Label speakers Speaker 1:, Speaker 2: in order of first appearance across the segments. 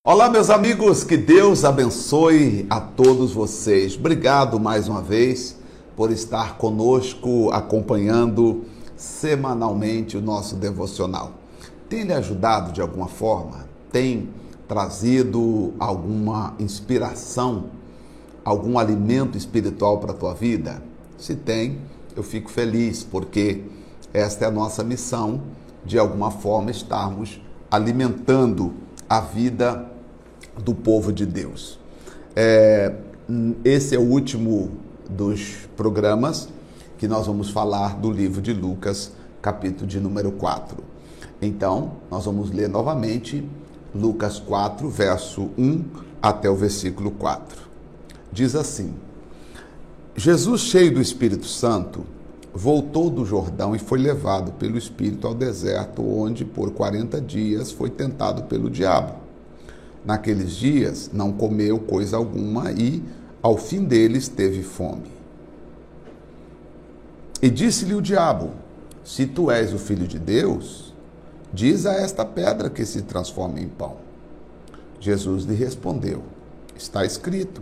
Speaker 1: Olá, meus amigos, que Deus abençoe a todos vocês. Obrigado mais uma vez por estar conosco, acompanhando semanalmente o nosso devocional. Tem lhe ajudado de alguma forma? Tem trazido alguma inspiração, algum alimento espiritual para a tua vida? Se tem, eu fico feliz, porque esta é a nossa missão, de alguma forma estarmos alimentando a vida do povo de Deus. Esse é o último dos programas que nós vamos falar do livro de Lucas, capítulo de número 4. Então, nós vamos ler novamente Lucas 4, verso 1 até o versículo 4. Diz assim: Jesus, cheio do Espírito Santo, voltou do Jordão e foi levado pelo Espírito ao deserto, onde por 40 dias foi tentado pelo diabo. Naqueles dias não comeu coisa alguma e, ao fim deles, teve fome. E disse-lhe o diabo: se tu és o Filho de Deus, diz a esta pedra que se transforme em pão. Jesus lhe respondeu: está escrito,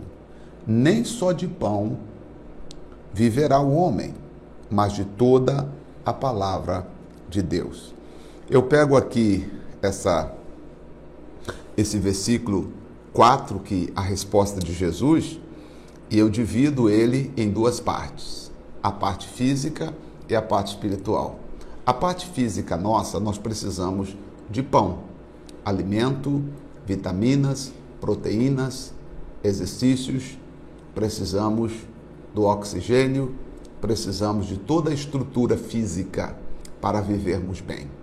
Speaker 1: nem só de pão viverá o homem, mas de toda a palavra de Deus. Eu pego aqui esse versículo 4, que a resposta de Jesus, e eu divido ele em duas partes, a parte física e a parte espiritual. A parte física nossa, nós precisamos de pão, alimento, vitaminas, proteínas, exercícios, precisamos do oxigênio, precisamos de toda a estrutura física para vivermos bem.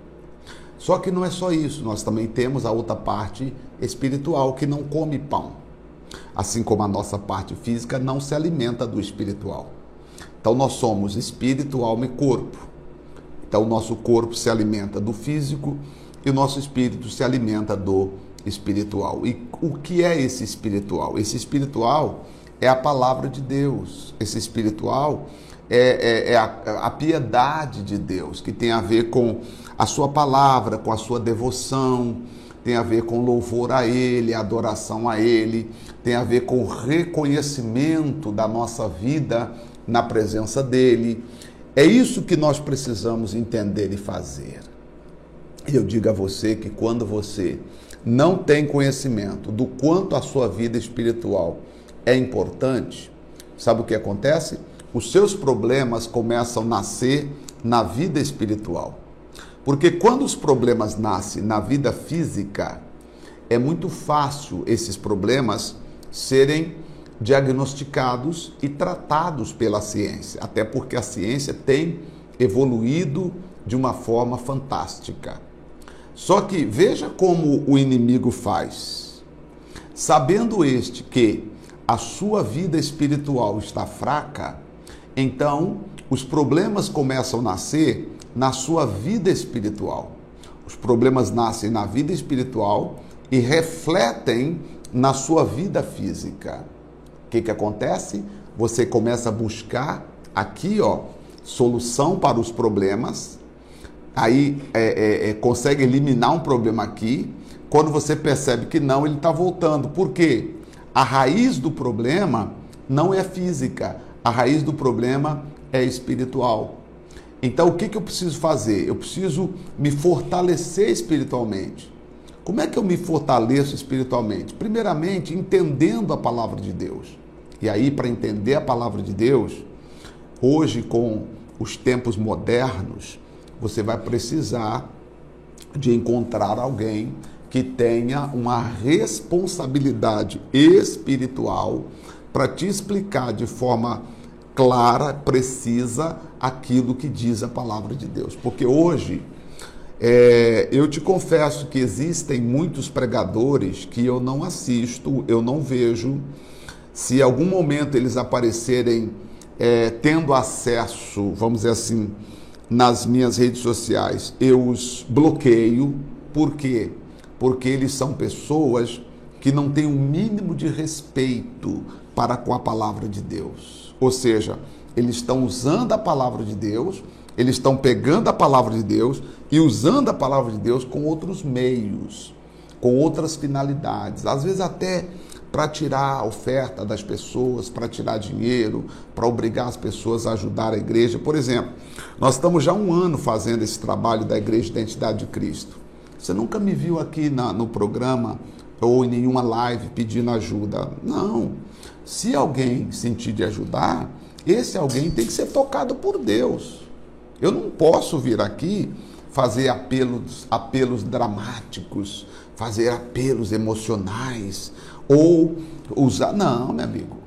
Speaker 1: Só que não é só isso, nós também temos a outra parte espiritual que não come pão. Assim como a nossa parte física não se alimenta do espiritual. Então nós somos espírito, alma e corpo. Então o nosso corpo se alimenta do físico e o nosso espírito se alimenta do espiritual. E o que é esse espiritual? Esse espiritual é a palavra de Deus. Esse espiritual é a piedade de Deus, que tem a ver com a sua palavra, com a sua devoção, tem a ver com louvor a Ele, adoração a Ele, tem a ver com o reconhecimento da nossa vida na presença dEle. É isso que nós precisamos entender e fazer. E eu digo a você que quando você não tem conhecimento do quanto a sua vida espiritual é importante, sabe o que acontece? Os seus problemas começam a nascer na vida espiritual. Porque quando os problemas nascem na vida física, é muito fácil esses problemas serem diagnosticados e tratados pela ciência. Até porque a ciência tem evoluído de uma forma fantástica. Só que veja como o inimigo faz. Sabendo que a sua vida espiritual está fraca, então os problemas começam a nascer na sua vida espiritual. Os problemas nascem na vida espiritual e refletem na sua vida física. O que acontece? Você começa a buscar aqui, solução para os problemas, aí consegue eliminar um problema aqui. Quando você percebe que não, ele está voltando. Por quê? A raiz do problema não é física, a raiz do problema é espiritual. Então, o que eu preciso fazer? Eu preciso me fortalecer espiritualmente. Como é que eu me fortaleço espiritualmente? Primeiramente, entendendo a palavra de Deus. E aí, para entender a palavra de Deus, hoje, com os tempos modernos, você vai precisar de encontrar alguém que tenha uma responsabilidade espiritual para te explicar de forma clara, precisa, aquilo que diz a palavra de Deus. Porque hoje, eu te confesso que existem muitos pregadores que eu não assisto, eu não vejo. Se em algum momento eles aparecerem tendo acesso, vamos dizer assim, nas minhas redes sociais, eu os bloqueio. Por quê? Porque eles são pessoas que não têm o mínimo de respeito para com a palavra de Deus. Ou seja, eles estão usando a palavra de Deus, eles estão pegando a palavra de Deus e usando a palavra de Deus com outros meios. com outras finalidades, às vezes até para tirar a oferta das pessoas, para tirar dinheiro, para obrigar as pessoas a ajudar a igreja. Por exemplo, nós estamos já há um ano fazendo esse trabalho da Igreja Identidade de Cristo. Você nunca me viu aqui no programa ou em nenhuma live pedindo ajuda. Não. Se alguém sentir de ajudar, esse alguém tem que ser tocado por Deus. Eu não posso vir aqui fazer apelos dramáticos, fazer apelos emocionais, ou usar... Não, meu amigo.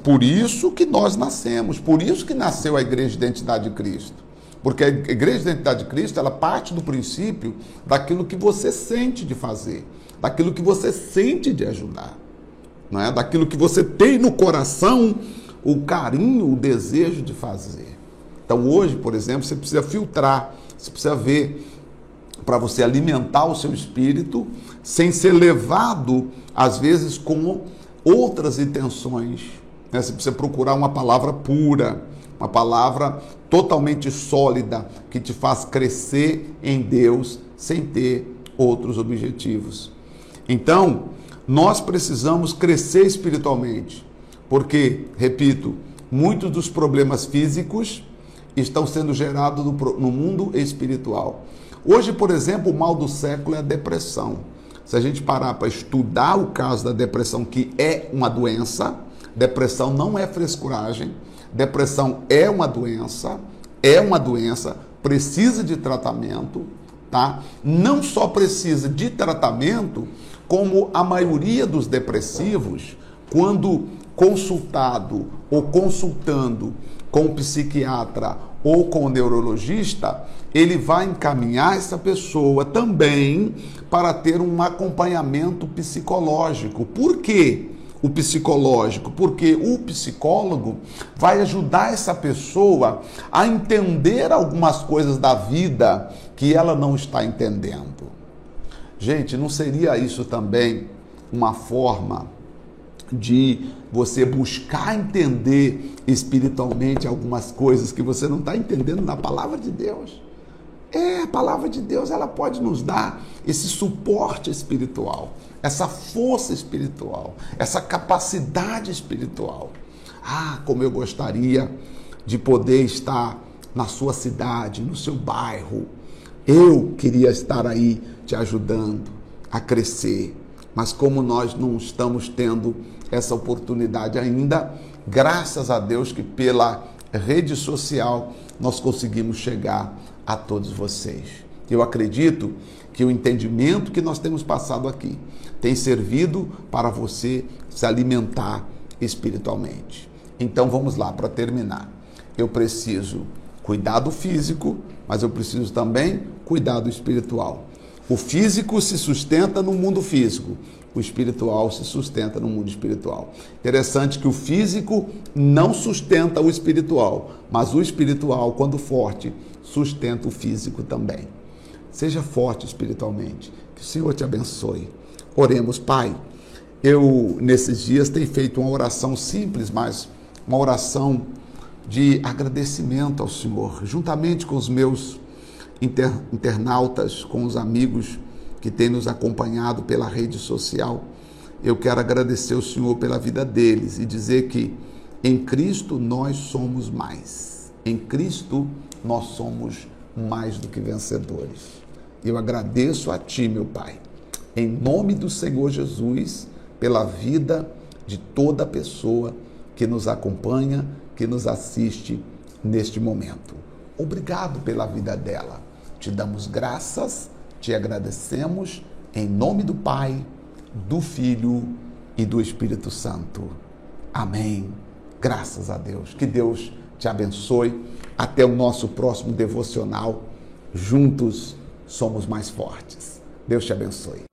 Speaker 1: Por isso que nós nascemos, por isso que nasceu a Igreja de Identidade de Cristo. Porque a Igreja de Identidade de Cristo, ela parte do princípio daquilo que você sente de fazer, daquilo que você sente de ajudar, não é? Daquilo que você tem no coração, o carinho, o desejo de fazer. Então hoje, por exemplo, você precisa filtrar, você precisa ver, para você alimentar o seu espírito, sem ser levado, às vezes, com outras intenções. Né? Você precisa procurar uma palavra pura, uma palavra totalmente sólida, que te faz crescer em Deus, sem ter outros objetivos. Então, nós precisamos crescer espiritualmente, porque, repito, muitos dos problemas físicos estão sendo gerados no mundo espiritual. Hoje, por exemplo, o mal do século é a depressão. Se a gente parar para estudar o caso da depressão, que é uma doença, depressão não é frescuragem, depressão é uma doença, precisa de tratamento, tá? Não só precisa de tratamento, como a maioria dos depressivos, quando consultado ou consultando com o psiquiatra ou com o neurologista, ele vai encaminhar essa pessoa também para ter um acompanhamento psicológico. Por quê o psicológico? Porque o psicólogo vai ajudar essa pessoa a entender algumas coisas da vida que ela não está entendendo. Gente, não seria isso também uma forma de você buscar entender espiritualmente algumas coisas que você não está entendendo na palavra de Deus? A palavra de Deus, ela pode nos dar esse suporte espiritual, essa força espiritual, essa capacidade espiritual. Como eu gostaria de poder estar na sua cidade, no seu bairro. Eu queria estar aí te ajudando a crescer, mas como nós não estamos tendo essa oportunidade ainda, graças a Deus que pela rede social nós conseguimos chegar a todos vocês. Eu acredito que o entendimento que nós temos passado aqui tem servido para você se alimentar espiritualmente. Então vamos lá, para terminar. Eu preciso cuidar do físico, mas eu preciso também cuidar do espiritual. O físico se sustenta no mundo físico, o espiritual se sustenta no mundo espiritual. Interessante que o físico não sustenta o espiritual, mas o espiritual, quando forte, sustenta o físico também. Seja forte espiritualmente, que o Senhor te abençoe. Oremos. Pai, eu nesses dias tenho feito uma oração simples, mas uma oração de agradecimento ao Senhor, juntamente com os meus internautas, com os amigos que têm nos acompanhado pela rede social. Eu quero agradecer ao Senhor pela vida deles e dizer que em Cristo nós somos mais. Em Cristo nós somos mais do que vencedores. Eu agradeço a Ti, meu Pai, em nome do Senhor Jesus, pela vida de toda pessoa que nos acompanha, que nos assiste neste momento. Obrigado pela vida dela. Te damos graças, te agradecemos, em nome do Pai, do Filho e do Espírito Santo. Amém. Graças a Deus. Que Deus te abençoe. Até o nosso próximo devocional. Juntos somos mais fortes. Deus te abençoe.